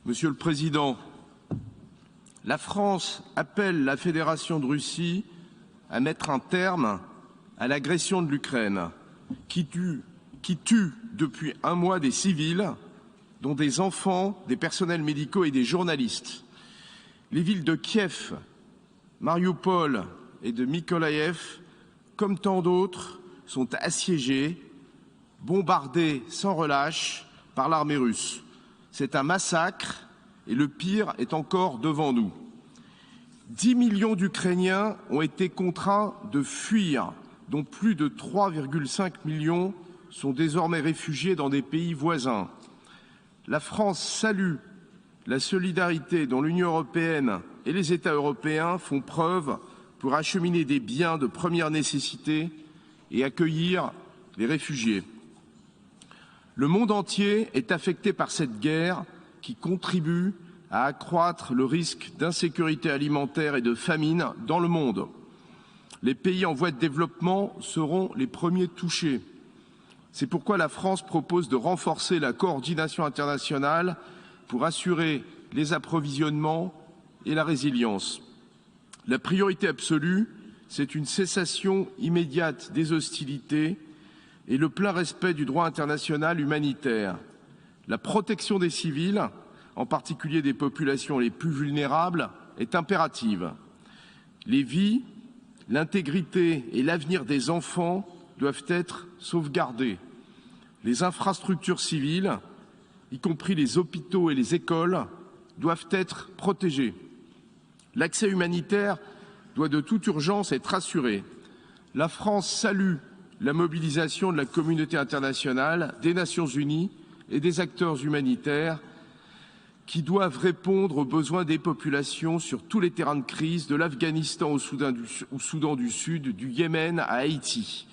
Monsieur le Président, la France appelle la Fédération de Russie à mettre un terme à l'agression de l'Ukraine, qui tue depuis un mois des civils, dont des enfants, des personnels médicaux et des journalistes. Les villes de Kiev, Marioupol et de Mykolaïev, comme tant d'autres, sont assiégées, bombardées sans relâche par l'armée russe. C'est un massacre et le pire est encore devant nous. 10 millions d'Ukrainiens ont été contraints de fuir, dont plus de 3,5 millions sont désormais réfugiés dans des pays voisins. La France salue la solidarité dont l'Union européenne et les États européens font preuve pour acheminer des biens de première nécessité et accueillir les réfugiés. Le monde entier est affecté par cette guerre qui contribue à accroître le risque d'insécurité alimentaire et de famine dans le monde. Les pays en voie de développement seront les premiers touchés. C'est pourquoi la France propose de renforcer la coordination internationale pour assurer les approvisionnements et la résilience. La priorité absolue, c'est une cessation immédiate des hostilités et le plein respect du droit international humanitaire. La protection des civils, en particulier des populations les plus vulnérables, est impérative. Les vies, l'intégrité et l'avenir des enfants doivent être sauvegardés. Les infrastructures civiles, y compris les hôpitaux et les écoles, doivent être protégées. L'accès humanitaire doit de toute urgence être assuré. La France salue la mobilisation de la communauté internationale, des Nations unies et des acteurs humanitaires qui doivent répondre aux besoins des populations sur tous les terrains de crise, de l'Afghanistan au Soudan du Sud, du Yémen à Haïti.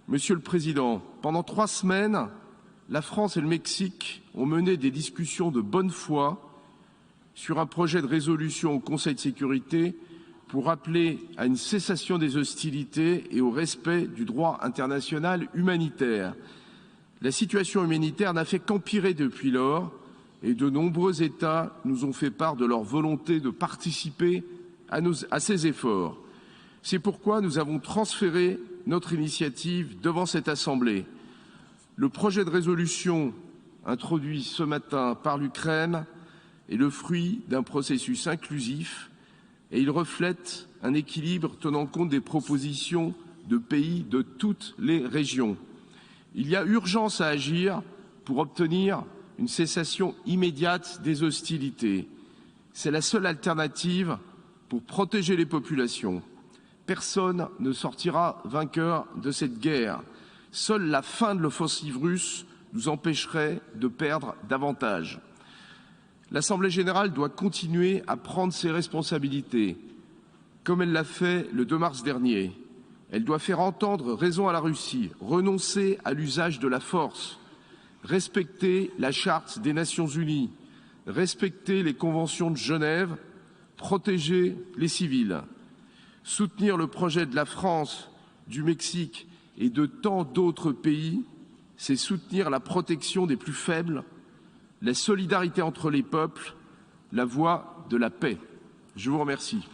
Monsieur le Président, pendant 3 semaines, la France et le Mexique ont mené des discussions de bonne foi sur un projet de résolution au Conseil de sécurité pour appeler à une cessation des hostilités et au respect du droit international humanitaire. La situation humanitaire n'a fait qu'empirer depuis lors et de nombreux États nous ont fait part de leur volonté de participer à ces efforts. C'est pourquoi nous avons transféré notre initiative devant cette Assemblée. Le projet de résolution introduit ce matin par l'Ukraine est le fruit d'un processus inclusif et il reflète un équilibre tenant compte des propositions de pays de toutes les régions. Il y a urgence à agir pour obtenir une cessation immédiate des hostilités. C'est la seule alternative pour protéger les populations. Personne ne sortira vainqueur de cette guerre. Seule la fin de l'offensive russe nous empêcherait de perdre davantage. L'Assemblée générale doit continuer à prendre ses responsabilités, comme elle l'a fait le 2 mars dernier. Elle doit faire entendre raison à la Russie, renoncer à l'usage de la force, respecter la Charte des Nations unies, respecter les conventions de Genève, protéger les civils. Soutenir le projet de la France, du Mexique et de tant d'autres pays, c'est soutenir la protection des plus faibles, la solidarité entre les peuples, la voie de la paix. Je vous remercie.